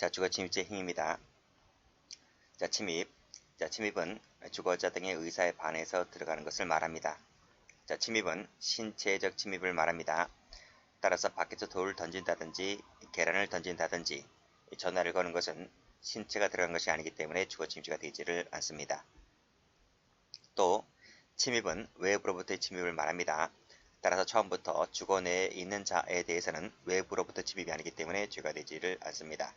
자, 주거 침입죄 행위입니다. 자, 침입. 자, 침입은 주거자 등의 의사에 반해서 들어가는 것을 말합니다. 자, 침입은 신체적 침입을 말합니다. 따라서 밖에서 돌을 던진다든지 계란을 던진다든지 전화를 거는 것은 신체가 들어간 것이 아니기 때문에 주거 침입죄가 되지를 않습니다. 또 침입은 외부로부터의 침입을 말합니다. 따라서 처음부터 주거 내에 있는 자에 대해서는 외부로부터 침입이 아니기 때문에 죄가 되지를 않습니다.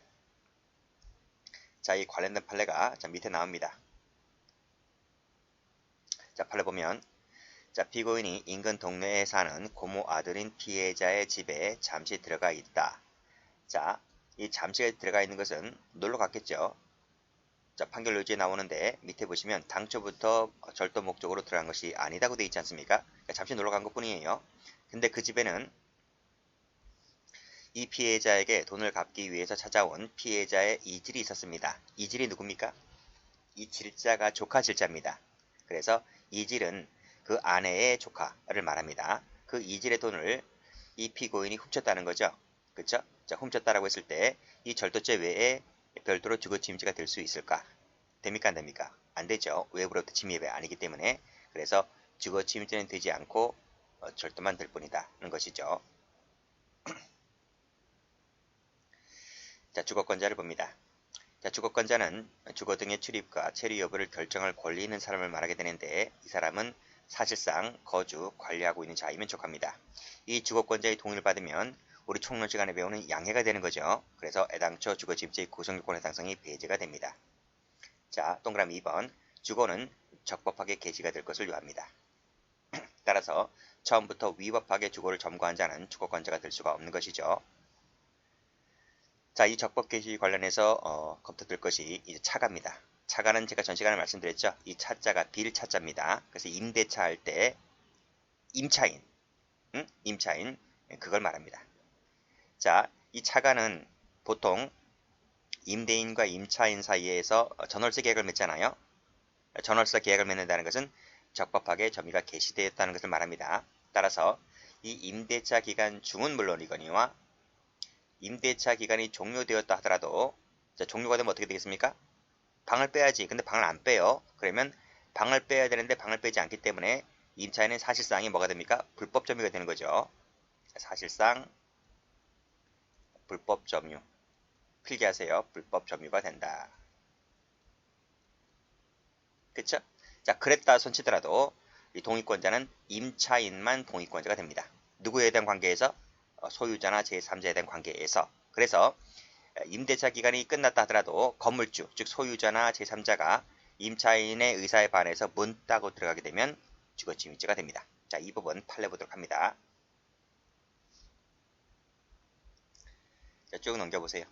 자, 이 관련된 판례가 밑에 나옵니다. 자, 판례 보면 자, 피고인이 인근 동네에 사는 고모 아들인 피해자의 집에 잠시 들어가 있다. 자, 이 잠시에 들어가 있는 것은 놀러 갔겠죠. 자, 판결 요지에 나오는데 밑에 보시면 당초부터 절도 목적으로 들어간 것이 아니다고 되어 있지 않습니까? 그러니까 잠시 놀러 간 것 뿐이에요. 근데 그 집에는 이 피해자에게 돈을 갚기 위해서 찾아온 피해자의 이질이 있었습니다. 이질이 누굽니까? 이 질자가 조카 질자입니다. 그래서 이질은 그 아내의 조카를 말합니다. 그 이질의 돈을 이 피고인이 훔쳤다는 거죠. 그쵸? 자, 훔쳤다라고 했을 때 이 절도죄 외에 별도로 주거침입죄가 될 수 있을까? 됩니까? 안 됩니까? 안 되죠. 외부로부터 침입이 아니기 때문에. 그래서 주거침입죄는 되지 않고 절도만 될 뿐이다는 것이죠. 자, 주거권자를 봅니다. 자, 주거권자는 주거 등의 출입과 체류 여부를 결정할 권리 있는 사람을 말하게 되는데 이 사람은 사실상 거주, 관리하고 있는 자이면 족합니다. 이 주거권자의 동의를 받으면 우리 총론 시간에 배우는 양해가 되는 거죠. 그래서 애당초 주거침입죄의 구성요건 해당성이 배제가 됩니다. 자, 동그라미 2번. 주거는 적법하게 개시가 될 것을 요합니다. 따라서 처음부터 위법하게 주거를 점거한 자는 주거권자가 될 수가 없는 것이죠. 자, 이 적법 개시 관련해서 검토될 것이 이제 차가입니다. 차가는 제가 전 시간에 말씀드렸죠. 이 차자가 빌 차자입니다. 그래서 임대차 할 때 임차인, 임차인 그걸 말합니다. 자, 이 차가는 보통 임대인과 임차인 사이에서 전월세 계약을 맺잖아요. 전월세 계약을 맺는다는 것은 적법하게 점유가 개시되었다는 것을 말합니다. 따라서 이 임대차 기간 중은 물론이거니와 임대차 기간이 종료되었다 하더라도 자, 종료가 되면 어떻게 되겠습니까? 방을 빼야지. 근데 방을 안 빼요. 그러면 방을 빼야 되는데 방을 빼지 않기 때문에 임차인은 사실상이 뭐가 됩니까? 불법 점유가 되는 거죠. 사실상 불법 점유. 필기하세요. 불법 점유가 된다. 그쵸? 자, 그랬다 손치더라도 이 동의권자는 임차인만 동의권자가 됩니다. 누구에 대한 관계에서? 소유자나 제3자에 대한 관계에서. 그래서 임대차 기간이 끝났다 하더라도 건물주, 즉 소유자나 제3자가 임차인의 의사에 반해서 문 따고 들어가게 되면 주거침입죄가 됩니다. 자, 이 부분 판례 보도록 합니다. 자, 쭉 넘겨보세요.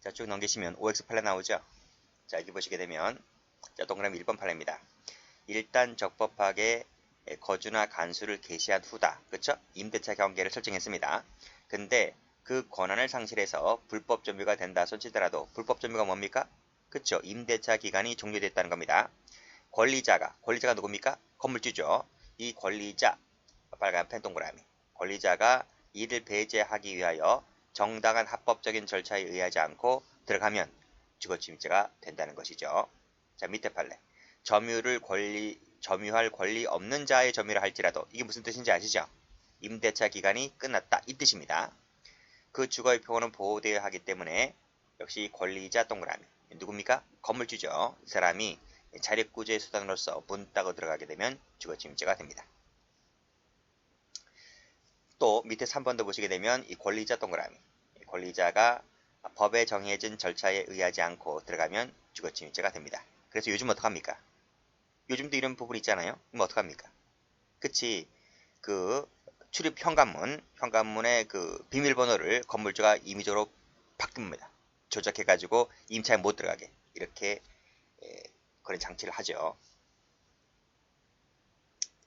자, 쭉 넘기시면 OX 판례 나오죠? 자, 여기 보시게 되면 자, 동그라미 1번 판례입니다. 일단 적법하게 거주나 간수를 개시한 후다. 그쵸? 임대차 경계를 설정했습니다. 근데 그 권한을 상실해서 불법 점유가 된다 손치더라도 불법 점유가 뭡니까? 그쵸? 임대차 기간이 종료됐다는 겁니다. 권리자가 누굽니까? 건물주죠. 이 권리자, 빨간 펜 동그라미. 권리자가 이를 배제하기 위하여 정당한 합법적인 절차에 의하지 않고 들어가면 주거침입죄가 된다는 것이죠. 자, 밑에 판례. 점유할 권리 없는 자의 점유를 할지라도 이게 무슨 뜻인지 아시죠? 임대차 기간이 끝났다 이 뜻입니다. 그 주거의 표현은 보호되어야 하기 때문에 역시 권리자 동그라미. 누굽니까? 건물주죠. 이 사람이 자력구제 수단으로서 문 따고 들어가게 되면 주거침입죄가 됩니다. 또 밑에 3번도 보시게 되면 이 권리자 동그라미. 권리자가 법에 정해진 절차에 의하지 않고 들어가면 주거침입죄가 됩니다. 그래서 요즘 어떡합니까? 요즘도 이런 부분 있잖아요. 그럼 어떡합니까? 그치. 그 출입 현관문의 그 비밀번호를 건물주가 임의적으로 바꿉니다. 조작해가지고 임차인 못 들어가게. 이렇게 그런 장치를 하죠.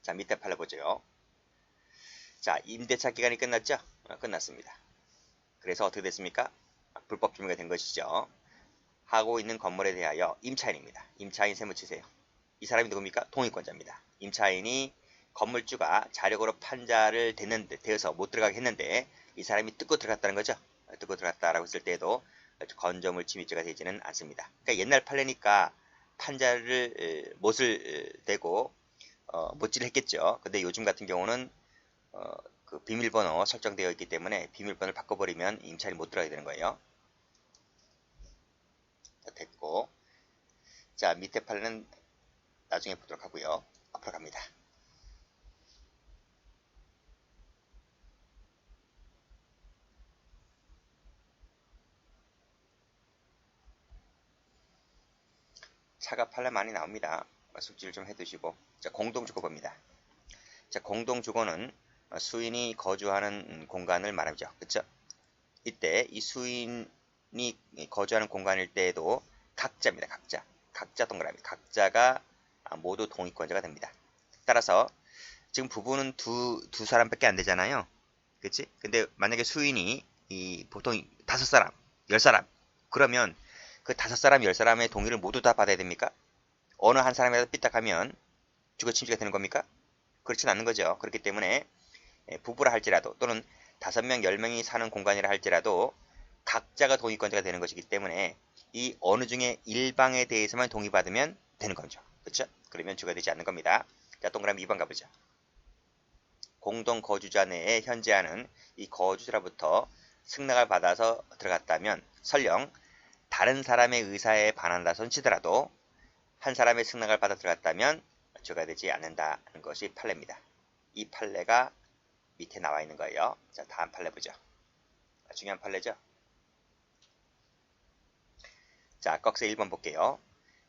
자, 밑에 판례 보죠. 자, 임대차 기간이 끝났죠? 끝났습니다. 그래서 어떻게 됐습니까? 불법 점유가 된 것이죠. 하고 있는 건물에 대하여 임차인입니다. 임차인 세무 치세요. 이 사람이 누굽니까? 동의권자입니다. 임차인이 건물주가 자력으로 판자를 대어서 못 들어가게 했는데 이 사람이 뜯고 들어갔다는 거죠. 뜯고 들어갔다라고 했을 때에도 건조물 침입죄가 되지는 않습니다. 그러니까 옛날 판례니까 판자를 못을 대고 못질을 했겠죠. 근데 요즘 같은 경우는 그 비밀번호 설정되어 있기 때문에 비밀번호를 바꿔버리면 임차인이 못 들어가게 되는 거예요. 됐고, 자 밑에 판례는 나중에 보도록 하고요. 앞으로 갑니다. 차가 판례 많이 나옵니다. 숙지를 좀 해두시고. 자, 공동주거 봅니다. 자, 공동주거는 수인이 거주하는 공간을 말하죠. 그쵸? 이때 이 수인이 거주하는 공간일 때에도 각자입니다. 각자 동그라미. 각자가 모두 동의권자가 됩니다. 따라서 지금 부부는 두 사람밖에 안 되잖아요. 그치? 근데 만약에 수인이 보통 5사람, 10사람 그러면 그 5사람, 10사람의 동의를 모두 다 받아야 됩니까? 어느 한 사람이라도 삐딱하면 주거 침입가 되는 겁니까? 그렇진 않는 거죠. 그렇기 때문에 부부라 할지라도 또는 5명, 10명이 사는 공간이라 할지라도 각자가 동의권자가 되는 것이기 때문에 이 어느 중에 일방에 대해서만 동의받으면 되는 거죠. 그렇죠? 그러면 주거 되지 않는 겁니다. 자, 동그라미 2번 가보죠. 공동 거주자 내에 현재하는 이 거주자로부터 승낙을 받아서 들어갔다면 설령 다른 사람의 의사에 반한다 손치더라도 한 사람의 승낙을 받아 들어갔다면 주가 되지 않는다는 것이 판례입니다. 이 판례가 밑에 나와 있는 거예요. 자, 다음 판례 보죠. 중요한 판례죠. 자, 꺽쇠 1번 볼게요.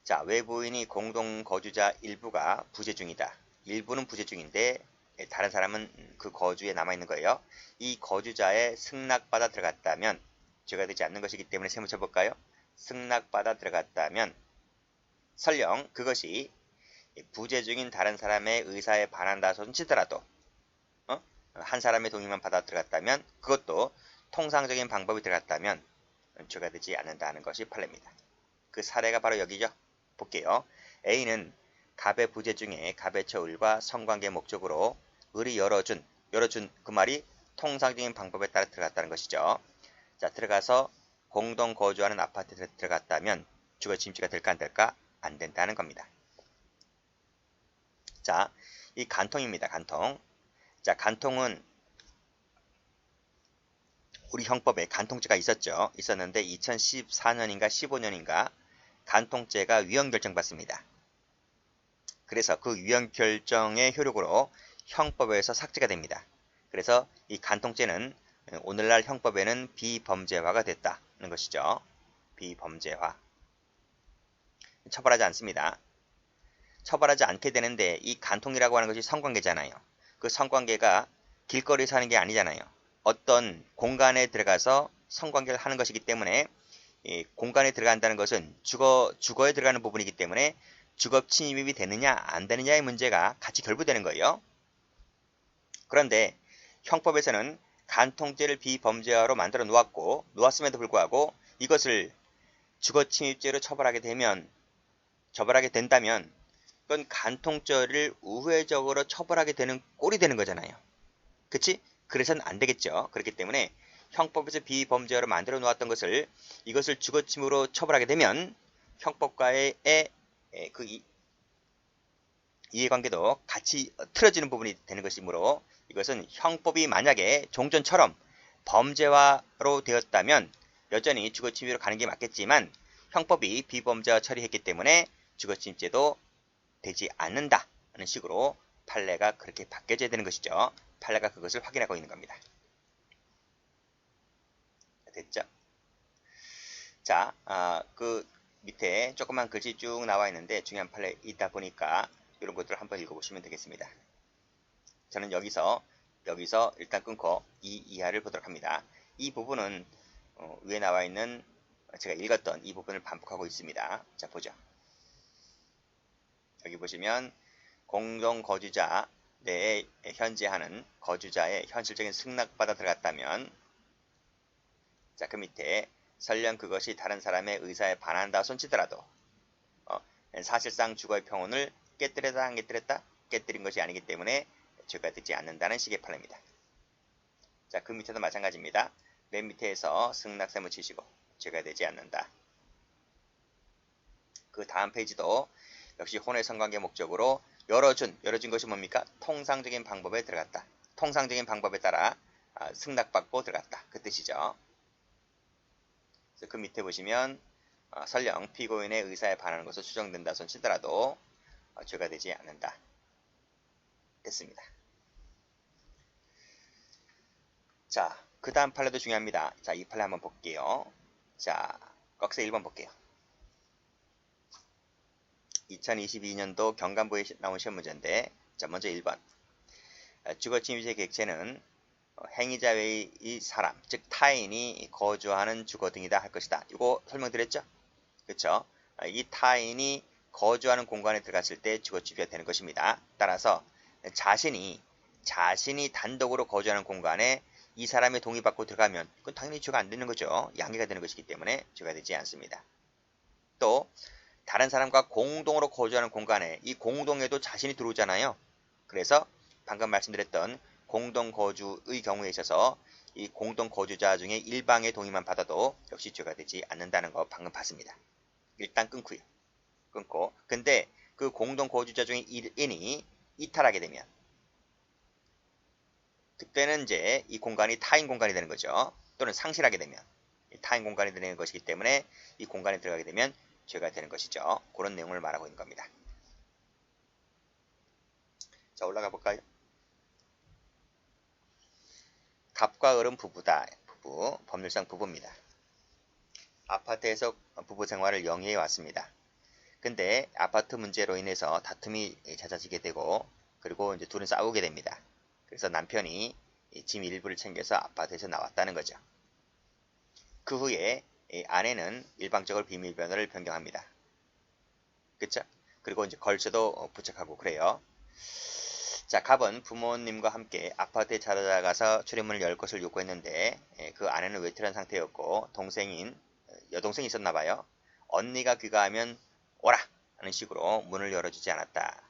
자, 외부인이 공동 거주자 일부가 부재 중이다. 일부는 부재 중인데 다른 사람은 그 거주에 남아있는 거예요. 이 거주자의 승낙받아 들어갔다면 죄가 되지 않는 것이기 때문에 세모 쳐볼까요? 승낙받아 들어갔다면 설령 그것이 부재 중인 다른 사람의 의사에 반한다 손치더라도 한 사람의 동의만 받아 들어갔다면 그것도 통상적인 방법이 들어갔다면 죄가 되지 않는다는 것이 판례입니다. 그 사례가 바로 여기죠. 볼게요. A는 갑의 부재 중에 갑의 처을과 성관계 목적으로 을이 열어준 그 말이 통상적인 방법에 따라 들어갔다는 것이죠. 자, 들어가서 공동 거주하는 아파트에 들어갔다면 주거 침입죄가 될까 안 될까? 안 된다는 겁니다. 자, 이 간통입니다. 간통. 자, 간통은 우리 형법에 간통죄가 있었는데 2014년인가 15년인가 간통죄가 위헌결정 받습니다. 그래서 그 위헌결정의 효력으로 형법에서 삭제가 됩니다. 그래서 이 간통죄는 오늘날 형법에는 비범죄화가 됐다는 것이죠. 비범죄화. 처벌하지 않습니다. 처벌하지 않게 되는데 이 간통이라고 하는 것이 성관계잖아요. 그 성관계가 길거리에서 하는 게 아니잖아요. 어떤 공간에 들어가서 성관계를 하는 것이기 때문에 공간에 들어간다는 것은 주거에 들어가는 부분이기 때문에 주거 침입이 되느냐 안 되느냐의 문제가 같이 결부되는 거예요. 그런데 형법에서는 간통죄를 비범죄화로 만들어 놓았음에도 불구하고 이것을 주거 침입죄로 처벌하게 된다면 그건 간통죄를 우회적으로 처벌하게 되는 꼴이 되는 거잖아요. 그치? 그래서는 안 되겠죠. 그렇기 때문에 형법에서 비범죄화로 만들어 놓았던 것을 이것을 주거침입으로 처벌하게 되면 형법과의 그 이해관계도 같이 틀어지는 부분이 되는 것이므로 이것은 형법이 만약에 종전처럼 범죄화로 되었다면 여전히 주거침입으로 가는 게 맞겠지만 형법이 비범죄화 처리했기 때문에 주거침입죄도 되지 않는다는 식으로 판례가 그렇게 바뀌어져야 되는 것이죠. 판례가 그것을 확인하고 있는 겁니다. 됐죠? 자, 그 밑에 조그만 글씨 쭉 나와 있는데 중요한 판례 있다 보니까 이런 것들을 한번 읽어보시면 되겠습니다. 저는 여기서 일단 끊고 이 이하를 보도록 합니다. 이 부분은 위에 나와 있는 제가 읽었던 이 부분을 반복하고 있습니다. 자, 보죠. 여기 보시면 공동 거주자 내에 현재하는 거주자의 현실적인 승낙받아 들어갔다면 자, 그 밑에 설령 그것이 다른 사람의 의사에 반한다 손치더라도 사실상 주거의 평온을 깨뜨렸다 안 깨뜨렸다? 깨뜨린 것이 아니기 때문에 죄가 되지 않는다는 식의 판례입니다. 자, 그 밑에도 마찬가지입니다. 맨 밑에서 승낙세무 치시고 죄가 되지 않는다. 그 다음 페이지도 역시 혼의 성관계 목적으로 열어준 것이 뭡니까? 통상적인 방법에 들어갔다. 통상적인 방법에 따라 승낙받고 들어갔다. 그 뜻이죠. 그래서 그 밑에 보시면 설령 피고인의 의사에 반하는 것으로 추정된다 손 치더라도 죄가 되지 않는다. 됐습니다. 자, 그 다음 판례도 중요합니다. 자, 이 판례 한번 볼게요. 자, 꺽쇠 1번 볼게요. 2022년도 경감부에 나온 시험 문제인데, 자, 먼저 1번. 주거침입의 객체는 행위자 외의 이 사람, 즉 타인이 거주하는 주거 등이다 할 것이다. 이거 설명드렸죠? 그렇죠? 이 타인이 거주하는 공간에 들어갔을 때 주거침입이 되는 것입니다. 따라서 자신이 단독으로 거주하는 공간에 이 사람의 동의받고 들어가면 그건 당연히 죄가 안 되는 거죠. 양해가 되는 것이기 때문에 죄가 되지 않습니다. 또 다른 사람과 공동으로 거주하는 공간에 이 공동에도 자신이 들어오잖아요. 그래서 방금 말씀드렸던 공동거주의 경우에 있어서 이 공동거주자 중에 일방의 동의만 받아도 역시 죄가 되지 않는다는 거 방금 봤습니다. 일단 끊고요. 끊고 근데 그 공동거주자 중에 1인이 이탈하게 되면 그때는 이제 이 공간이 타인 공간이 되는 거죠. 또는 상실하게 되면 타인 공간이 되는 것이기 때문에 이 공간에 들어가게 되면 죄가 되는 것이죠. 그런 내용을 말하고 있는 겁니다. 자, 올라가 볼까요? 갑과 을은 부부다. 부부, 법률상 부부입니다. 아파트에서 부부 생활을 영위해 왔습니다. 근데 아파트 문제로 인해서 다툼이 잦아지게 되고 그리고 이제 둘은 싸우게 됩니다. 그래서 남편이 짐 일부를 챙겨서 아파트에서 나왔다는 거죠. 그 후에 아내는 일방적으로 비밀번호를 변경합니다. 그쵸? 그리고 이제 걸쇠도 부착하고 그래요. 자, 갑은 부모님과 함께 아파트에 찾아가서 출입문을 열 것을 요구했는데 그 아내는 외출한 상태였고 여동생이 있었나 봐요. 언니가 귀가하면 오라! 하는 식으로 문을 열어주지 않았다.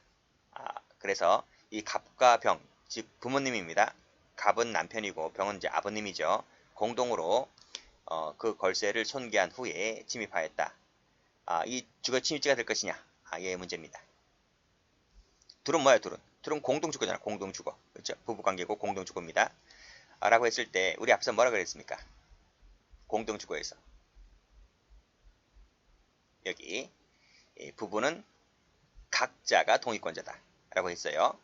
그래서 이 갑과 병, 즉 부모님입니다. 갑은 남편이고 병은 이제 아버님이죠. 공동으로 그 걸쇠를 손괴한 후에 침입하였다. 이 주거 침입죄가 될 것이냐? 예, 문제입니다. 둘은 뭐야, 둘은? 둘은 공동주거잖아, 공동주거. 그렇죠? 부부관계고 공동주거입니다. 라고 했을 때, 우리 앞서 뭐라 그랬습니까? 공동주거에서. 여기, 부부는 각자가 동의권자다. 라고 했어요.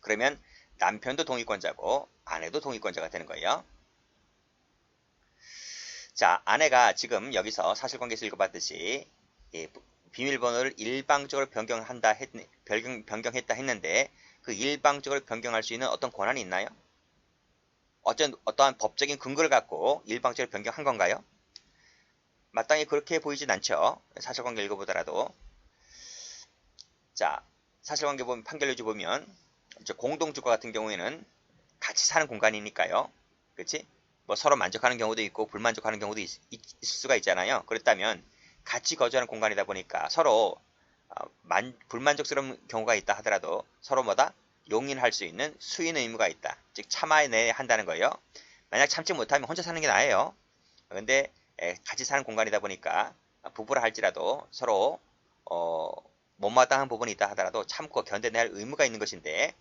그러면 남편도 동의권자고, 아내도 동의권자가 되는 거예요. 자, 아내가 지금 여기서 사실관계에서 읽어봤듯이 비밀번호를 일방적으로 변경했다 했는데 그 일방적으로 변경할 수 있는 어떤 권한이 있나요? 어떠한 법적인 근거를 갖고 일방적으로 변경한 건가요? 마땅히 그렇게 보이진 않죠. 사실관계 읽어보더라도. 자, 사실관계 보면 판결유지 보면 공동주거 같은 경우에는 같이 사는 공간이니까요. 그렇지? 뭐 서로 만족하는 경우도 있고 불만족하는 경우도 있을 수가 있잖아요. 그렇다면 같이 거주하는 공간이다 보니까 서로 불만족스러운 경우가 있다 하더라도 서로 뭐다? 용인할 수 있는 수인 의무가 있다. 즉 참아내야 한다는 거예요. 만약 참지 못하면 혼자 사는 게 나아요. 근데 같이 사는 공간이다 보니까 부부라 할지라도 서로 못마땅한 부분이 있다 하더라도 참고 견뎌내야 할 의무가 있는 것인데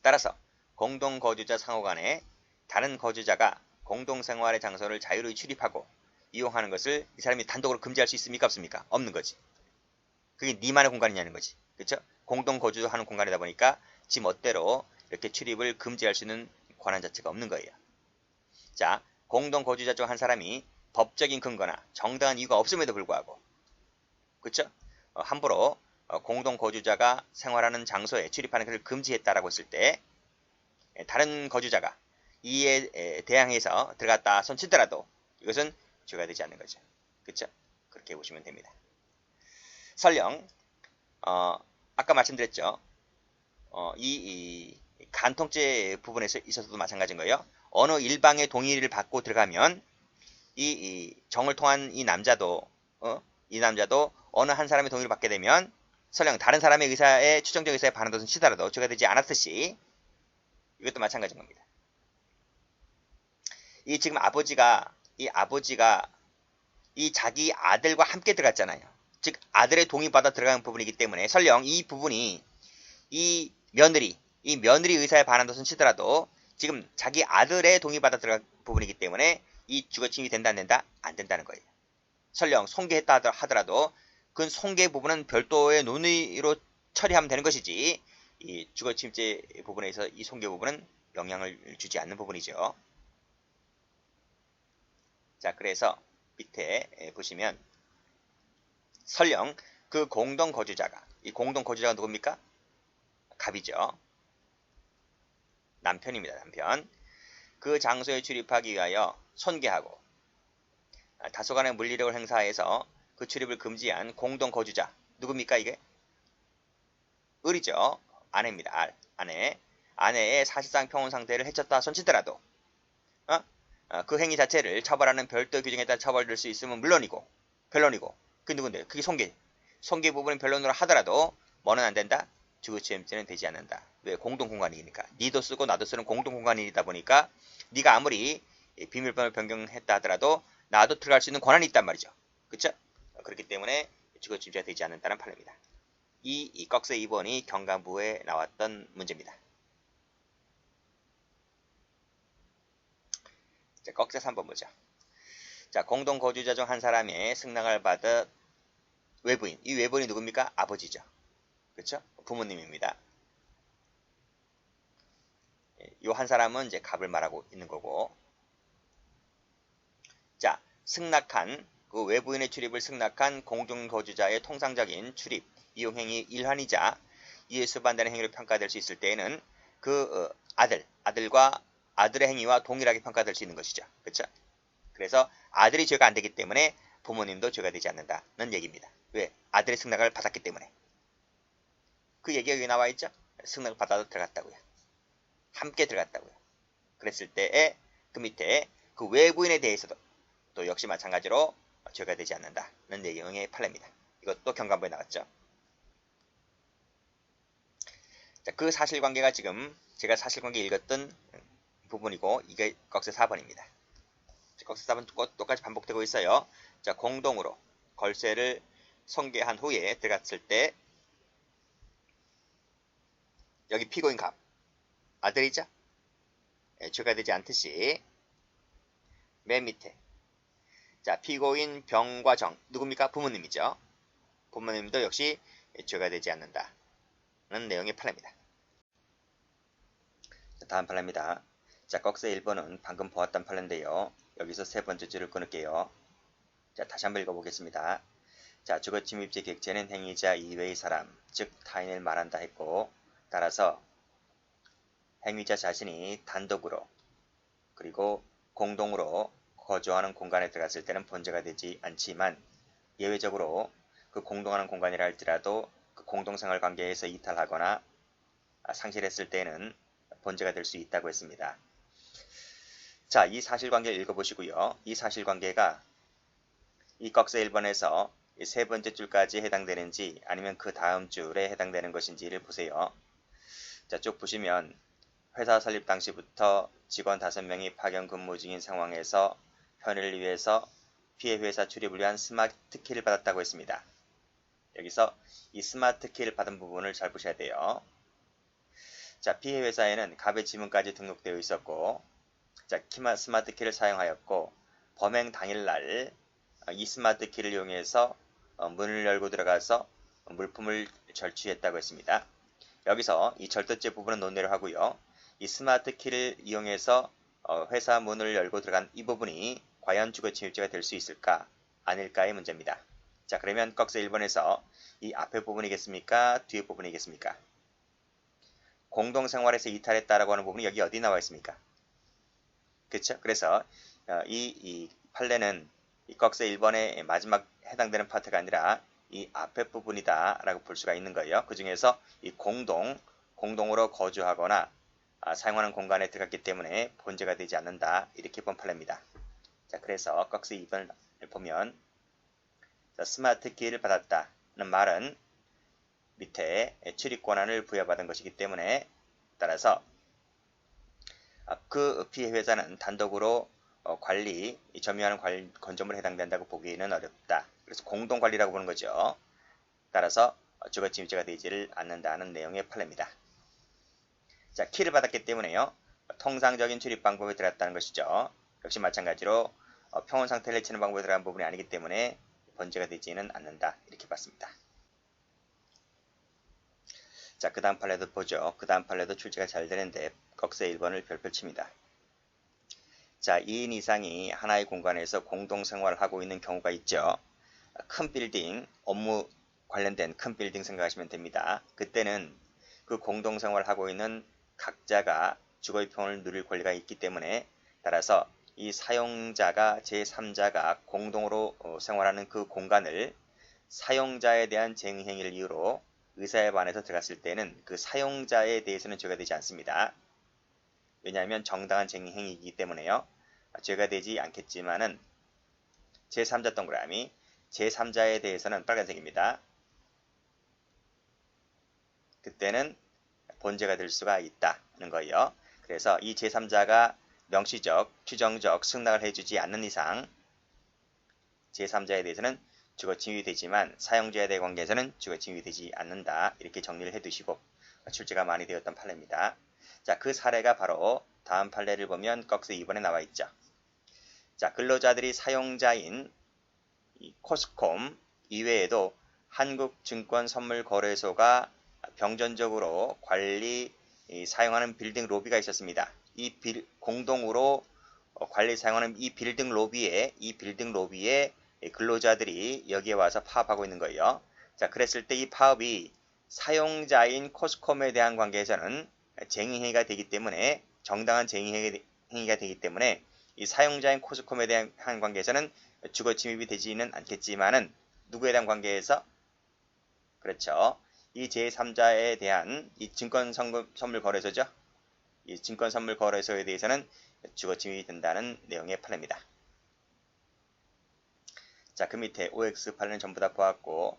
따라서 공동거주자 상호 간에 다른 거주자가 공동생활의 장소를 자유로이 출입하고 이용하는 것을 이 사람이 단독으로 금지할 수 있습니까? 없습니까? 없는 거지. 그게 니만의 공간이냐는 거지. 그렇죠? 공동 거주하는 공간이다 보니까 지 멋대로 이렇게 출입을 금지할 수 있는 권한 자체가 없는 거예요. 자, 공동 거주자 중 한 사람이 법적인 근거나 정당한 이유가 없음에도 불구하고 그렇죠? 함부로 공동 거주자가 생활하는 장소에 출입하는 것을 금지했다라고 했을 때 다른 거주자가 이에 대항해서 들어갔다 손치더라도 이것은 죄가 되지 않는 거죠. 그렇죠? 그렇게 보시면 됩니다. 설령 아까 말씀드렸죠. 이 간통죄 부분에 있어서도 마찬가지인 거예요. 어느 일방의 동의를 받고 들어가면 이 정을 통한 이 남자도 어느 한 사람의 동의를 받게 되면 설령 다른 사람의 의사에 추정적 의사에 반한 것은 치더라도 죄가 되지 않았듯이 이것도 마찬가지인 겁니다. 이 지금 아버지가 이 자기 아들과 함께 들어갔잖아요. 즉 아들의 동의받아 들어간 부분이기 때문에 설령 이 부분이 이 며느리 의사에 반한 것은 치더라도 지금 자기 아들의 동의받아 들어간 부분이기 때문에 이 주거침입이 된다 안 된다? 안 된다는 거예요. 설령 손괴했다 하더라도 그 손괴 부분은 별도의 논의로 처리하면 되는 것이지 이 주거침입죄 부분에서 이 손괴 부분은 영향을 주지 않는 부분이죠. 자, 그래서 밑에 보시면 설령 그 공동거주자가 이 공동거주자가 누굽니까? 갑이죠. 남편입니다. 남편. 그 장소에 출입하기 위하여 손괴하고 다소간의 물리력을 행사해서 그 출입을 금지한 공동거주자 누굽니까 이게? 을이죠. 아내입니다. 아내. 아내의 사실상 평온 상태를 해쳤다 손치더라도 그 행위 자체를 처벌하는 별도 규정에 따라 처벌될 수 있으면 물론이고 변론이고 그게 누군데? 그게 손괴 부분은 변론으로 하더라도 뭐는 안 된다? 주거침입죄는 되지 않는다. 왜? 공동공간이니까. 니도 쓰고 나도 쓰는 공동공간이다 보니까 네가 아무리 비밀번호를 변경했다 하더라도 나도 들어갈 수 있는 권한이 있단 말이죠. 그쵸? 그렇기 때문에 주거침입죄가 되지 않는다는 판례입니다. 이 꺽쇠 2번이 경감부에 나왔던 문제입니다. 자, 꺽쇠 3번 보죠. 자, 공동거주자 중 한 사람의 승낙을 받은 외부인. 이 외부인이 누굽니까? 아버지죠. 그렇죠? 부모님입니다. 이 한 사람은 이제 갑을 말하고 있는 거고. 자, 승낙한 그 외부인의 출입을 승낙한 공동거주자의 통상적인 출입 이용 행위 일환이자 이에 수반되는 행위로 평가될 수 있을 때에는 그 아들과 아들의 행위와 동일하게 평가될 수 있는 것이죠. 그렇죠? 그래서 아들이 죄가 안 되기 때문에 부모님도 죄가 되지 않는다는 얘기입니다. 왜? 아들의 승낙을 받았기 때문에. 그 얘기가 여기 나와 있죠? 승낙을 받아도 들어갔다고요. 함께 들어갔다고요. 그랬을 때에 그 밑에 그 외부인에 대해서도 또 역시 마찬가지로 죄가 되지 않는다는 내용의 판례입니다. 이것도 경감부에 나왔죠. 자, 그 사실관계가 지금 제가 사실관계 읽었던 부분이고 이게 꺽쇠 4번입니다. 꺽쇠 4번 똑같이 반복되고 있어요. 자, 공동으로 걸쇠를 손괴한 후에 들어갔을 때 여기 피고인 갑 아들이죠? 죄가 되지 않듯이 맨 밑에 자, 피고인 병과 정 누굽니까? 부모님이죠. 부모님도 역시 죄가 되지 않는다는 내용의 판례입니다. 자, 다음 판례입니다. 자, 꺽쇠 1번은 방금 보았던 판례인데요. 여기서 세 번째 줄을 끊을게요. 자, 다시 한번 읽어보겠습니다. 자, 주거침입죄 객체는 행위자 이외의 사람, 즉 타인을 말한다 했고 따라서 행위자 자신이 단독으로 그리고 공동으로 거주하는 공간에 들어갔을 때는 번제가 되지 않지만 예외적으로 그 공동하는 공간이라 할지라도 그 공동생활 관계에서 이탈하거나 상실했을 때는 번제가 될 수 있다고 했습니다. 자, 이 사실관계를 읽어보시고요. 이 사실관계가 이 꺽쇠 1번에서 세 번째 줄까지 해당되는지 아니면 그 다음 줄에 해당되는 것인지를 보세요. 자, 쭉 보시면 회사 설립 당시부터 직원 5명이 파견 근무 중인 상황에서 편의를 위해서 피해 회사 출입을 위한 스마트 키를 받았다고 했습니다. 여기서 이 스마트 키를 받은 부분을 잘 보셔야 돼요. 자, 피해 회사에는 갑의 지문까지 등록되어 있었고 자, 스마트 키를 사용하였고 범행 당일날 이 스마트 키를 이용해서 문을 열고 들어가서 물품을 절취했다고 했습니다. 여기서 이 절도죄 부분은 논외로 하고요. 이 스마트 키를 이용해서 회사 문을 열고 들어간 이 부분이 과연 주거침입죄가 될 수 있을까 아닐까의 문제입니다. 자, 그러면 꺽쇠 1번에서 이 앞에 부분이겠습니까? 뒤에 부분이겠습니까? 공동생활에서 이탈했다라고 하는 부분이 여기 어디 나와 있습니까? 그렇죠? 그래서 이 판례는 이 꺽쇠 1번의 마지막 해당되는 파트가 아니라 이 앞에 부분이다 라고 볼 수가 있는 거예요. 그 중에서 이 공동으로 거주하거나 사용하는 공간에 들어갔기 때문에 번제가 되지 않는다. 이렇게 본 판례입니다. 자, 그래서 꺽쇠 2번을 보면 자, 스마트 키를 받았다는 말은 밑에 출입 권한을 부여받은 것이기 때문에 따라서 그 피해자는 단독으로 관리, 점유하는 건조물에 해당된다고 보기는 어렵다. 그래서 공동관리라고 보는 거죠. 따라서 주거침입죄가 되지를 않는다는 내용의 판례입니다. 자, 키를 받았기 때문에요. 통상적인 출입 방법에 들어갔다는 것이죠. 역시 마찬가지로 평온 상태를 해치는 방법에 들어간 부분이 아니기 때문에 번제가 되지는 않는다. 이렇게 봤습니다. 자, 그 다음 판례도 보죠. 그 다음 판례도 출제가 잘 되는데 꺽쇠 1번을 별표 칩니다. 자, 2인 이상이 하나의 공간에서 공동생활을 하고 있는 경우가 있죠. 큰 빌딩, 업무 관련된 큰 빌딩 생각하시면 됩니다. 그때는 그 공동생활을 하고 있는 각자가 주거의 평온을 누릴 권리가 있기 때문에 따라서 이 사용자가 제3자가 공동으로 생활하는 그 공간을 사용자에 대한 쟁의행위를 이유로 의사협안에서 들어갔을 때는 그 사용자에 대해서는 죄가 되지 않습니다. 왜냐하면 정당한 쟁의행위이기 때문에요. 죄가 되지 않겠지만은 제3자 동그라미 제3자에 대해서는 빨간색입니다. 그때는 본죄가 될 수가 있다는 거예요. 그래서 이 제3자가 명시적, 추정적 승낙을 해주지 않는 이상 제3자에 대해서는 주거침입이 되지만 사용자에 대한 관계에서는 주거침입이 되지 않는다. 이렇게 정리를 해두시고 출제가 많이 되었던 판례입니다. 자, 그 사례가 바로 다음 판례를 보면 꺽쇠 2번에 나와 있죠. 자, 근로자들이 사용자인 코스콤 이외에도 한국증권선물거래소가 병전적으로 사용하는 빌딩 로비가 있었습니다. 이 공동으로 관리 사용하는 이 빌딩 로비에 근로자들이 여기에 와서 파업하고 있는 거예요. 자, 그랬을 때 이 파업이 사용자인 코스콤에 대한 관계에서는 쟁의행위가 되기 때문에 정당한 쟁의행위가 되기 때문에 이 사용자인 코스콤에 대한 관계에서는 주거침입이 되지는 않겠지만은 누구에 대한 관계에서 그렇죠. 이 제3자에 대한 이 증권선물거래소죠. 이 증권선물거래소에 대해서는 주거침입이 된다는 내용의 판례입니다. 자, 그 밑에 OX 판례는 전부 다 보았고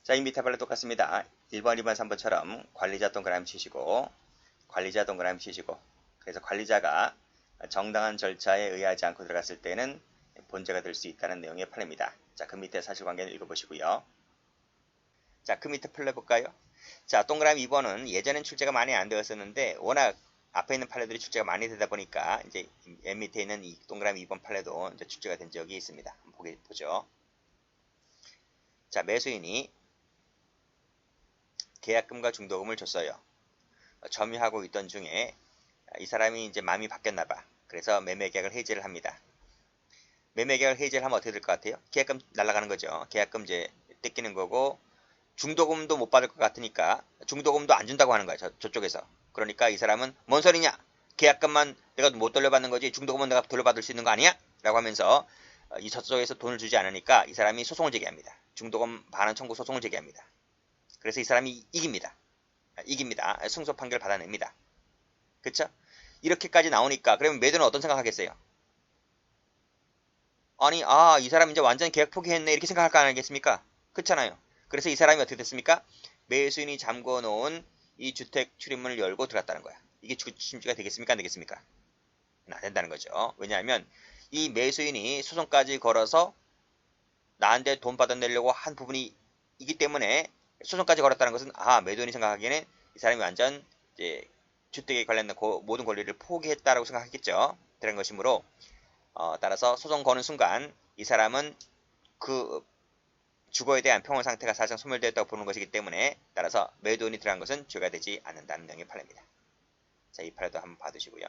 자, 이 밑에 판례 똑같습니다. 1번, 2번, 3번처럼 관리자 동그라미 치시고 그래서 관리자가 정당한 절차에 의하지 않고 들어갔을 때는 본죄가 될 수 있다는 내용의 판례입니다. 자, 그 밑에 사실관계를 읽어보시고요. 자, 그 밑에 판례 볼까요? 자, 동그라미 2번은 예전엔 출제가 많이 안 되었었는데 워낙 앞에 있는 판례들이 출제가 많이 되다 보니까 이제 맨 밑에 있는 이 동그라미 2번 판례도 이제 출제가 된 적이 있습니다. 한번 보죠. 자, 매수인이 계약금과 중도금을 줬어요. 점유하고 있던 중에 이 사람이 이제 마음이 바뀌었나 봐. 그래서 매매계약을 해지를 합니다. 매매계약을 해지를 하면 어떻게 될 것 같아요? 계약금 날아가는 거죠. 계약금 이제 뜯기는 거고 중도금도 못 받을 것 같으니까 중도금도 안 준다고 하는 거야. 저쪽에서. 그러니까 이 사람은 뭔 소리냐? 계약금만 내가 못 돌려받는 거지 중도금은 내가 돌려받을 수 있는 거 아니야? 라고 하면서 이 저쪽에서 돈을 주지 않으니까 이 사람이 소송을 제기합니다. 중도금 반환 청구 소송을 제기합니다. 그래서 이 사람이 이깁니다. 승소 판결 받아냅니다. 그쵸? 이렇게까지 나오니까 그러면 매도는 어떤 생각하겠어요? 아니, 이 사람 이제 완전히 계약 포기했네 이렇게 생각할 거 아니겠습니까? 그렇잖아요. 그래서 이 사람이 어떻게 됐습니까? 매수인이 잠궈 놓은 이 주택 출입문을 열고 들어갔다는 거야. 이게 주거침입죄가 되겠습니까? 안 되겠습니까? 안 된다는 거죠. 왜냐하면 이 매수인이 소송까지 걸어서 나한테 돈 받아내려고 한 부분이 있기 때문에 소송까지 걸었다는 것은 매도인이 생각하기에는 이 사람이 완전 이제 주택에 관련된 모든 권리를 포기했다라고 생각했겠죠. 그런 것이므로 따라서 소송 거는 순간 이 사람은 그 주거에 대한 평온 상태가 사실상 소멸되었다고 보는 것이기 때문에 따라서 매도인이 들어간 것은 죄가 되지 않는다는 내용의 판례입니다. 자, 이 판례도 한번 봐두시고요.